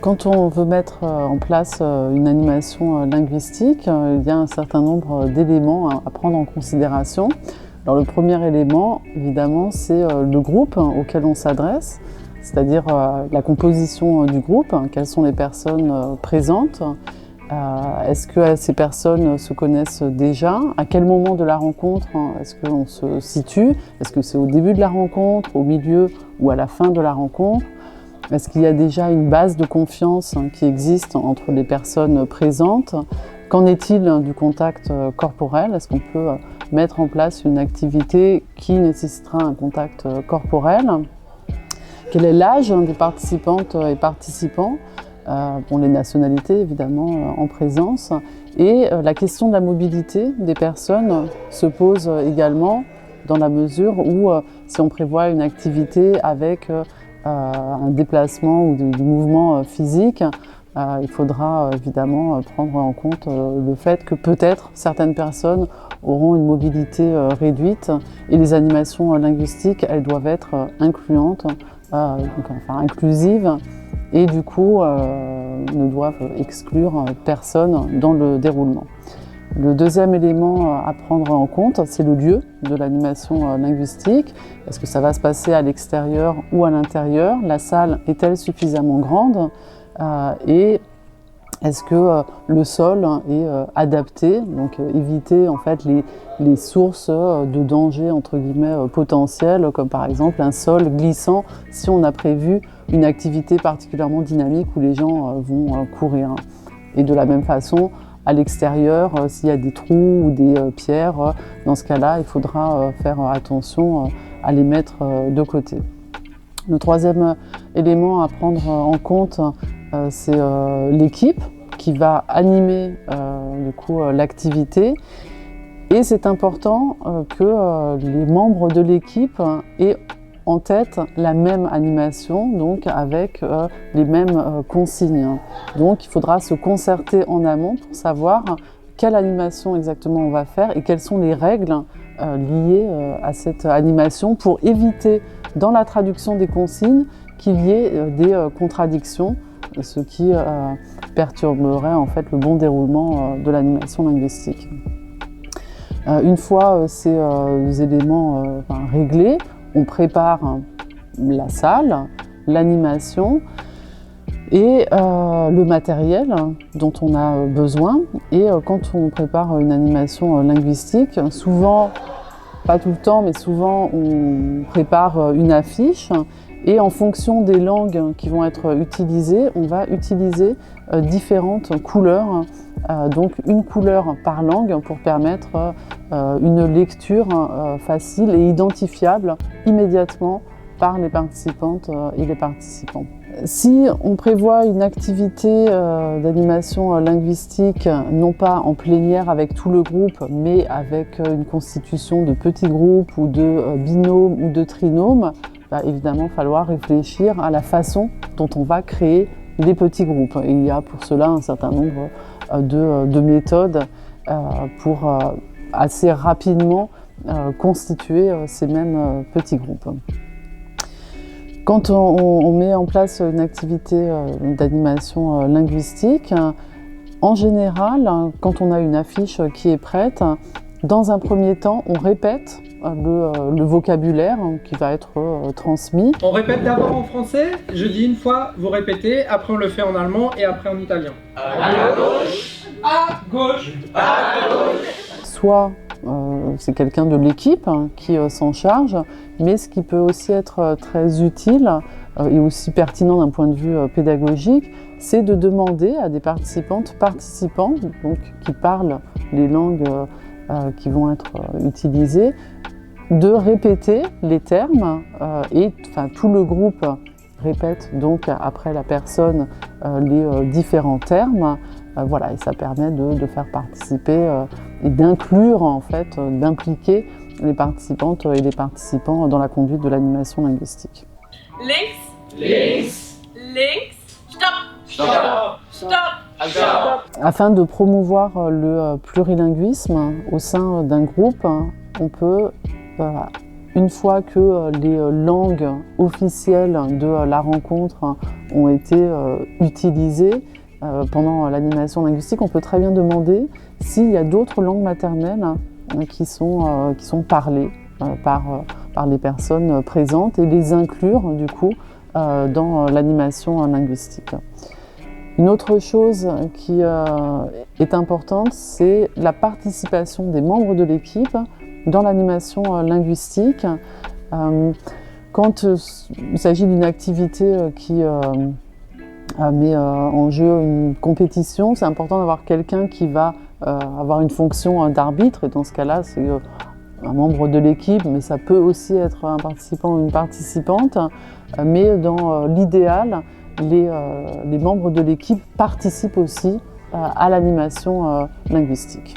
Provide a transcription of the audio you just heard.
Quand on veut mettre en place une animation linguistique, il y a un certain nombre d'éléments à prendre en considération. Alors, le premier élément, évidemment, c'est le groupe auquel on s'adresse, c'est-à-dire la composition du groupe, quelles sont les personnes présentes, est-ce que ces personnes se connaissent déjà, à quel moment de la rencontre est-ce qu'on se situe, est-ce que c'est au début de la rencontre, au milieu ou à la fin de la rencontre. Est-ce qu'il y a déjà une base de confiance qui existe entre les personnes présentes? Qu'en est-il du contact corporel? Est-ce qu'on peut mettre en place une activité qui nécessitera un contact corporel? Quel est l'âge des participantes et participants? Les nationalités évidemment en présence. Et la question de la mobilité des personnes se pose également dans la mesure où si on prévoit une activité avec un déplacement ou du mouvement physique, il faudra évidemment prendre en compte le fait que peut-être certaines personnes auront une mobilité réduite et les animations linguistiques, elles doivent être incluantes, inclusives et du coup ne doivent exclure personne dans le déroulement. Le deuxième élément à prendre en compte, c'est le lieu de l'animation linguistique. Est-ce que ça va se passer à l'extérieur ou à l'intérieur? La salle est-elle suffisamment grande? Et est-ce que le sol est adapté? Donc éviter en fait les sources de danger entre guillemets potentielles, comme par exemple un sol glissant si on a prévu une activité particulièrement dynamique où les gens vont courir. Et de la même façon, à l'extérieur, s'il y a des trous ou des pierres, dans ce cas-là, il faudra faire attention à les mettre de côté. Le troisième élément à prendre en compte, c'est l'équipe qui va animer l'activité. Et c'est important que les membres de l'équipe aient en tête la même animation, donc avec les mêmes consignes. Donc il faudra se concerter en amont pour savoir quelle animation exactement on va faire et quelles sont les règles liées à cette animation pour éviter dans la traduction des consignes qu'il y ait des contradictions, ce qui perturberait en fait le bon déroulement de l'animation linguistique. Une fois ces éléments réglés, on prépare la salle, l'animation et le matériel dont on a besoin. Et quand on prépare une animation linguistique, souvent, pas tout le temps, mais souvent on prépare une affiche et en fonction des langues qui vont être utilisées, on va utiliser différentes couleurs, donc une couleur par langue pour permettre une lecture facile et identifiable immédiatement par les participantes et les participants. Si on prévoit une activité d'animation linguistique, non pas en plénière avec tout le groupe, mais avec une constitution de petits groupes ou de binômes ou de trinômes, il va évidemment falloir réfléchir à la façon dont on va créer les petits groupes. Et il y a pour cela un certain nombre de méthodes pour assez rapidement constituer ces mêmes petits groupes. Quand on met en place une activité d'animation linguistique, en général, quand on a une affiche qui est prête, dans un premier temps, on répète le vocabulaire qui va être transmis. On répète d'abord en français, je dis une fois, vous répétez, après on le fait en allemand et après en italien. À gauche, à gauche, à gauche. Soit c'est quelqu'un de l'équipe qui s'en charge, mais ce qui peut aussi être très utile et aussi pertinent d'un point de vue pédagogique, c'est de demander à des participantes, participants, donc qui parlent les langues qui vont être utilisées, de répéter les termes et tout le groupe répète donc après la personne les différents termes. Et ça permet de faire participer et d'inclure en fait, d'impliquer les participantes et les participants dans la conduite de l'animation linguistique. Links, links, links, stop, stop, stop, stop. Afin de promouvoir le plurilinguisme au sein d'un groupe, on peut Une fois que les langues officielles de la rencontre ont été utilisées pendant l'animation linguistique, on peut très bien demander s'il y a d'autres langues maternelles qui sont parlées par les personnes présentes et les inclure du coup dans l'animation linguistique. Une autre chose qui est importante, c'est la participation des membres de l'équipe dans l'animation linguistique. Quand il s'agit d'une activité qui met en jeu une compétition, c'est important d'avoir quelqu'un qui va avoir une fonction d'arbitre, et dans ce cas-là, c'est un membre de l'équipe, mais ça peut aussi être un participant ou une participante. Mais dans l'idéal, les membres de l'équipe participent aussi à l'animation linguistique.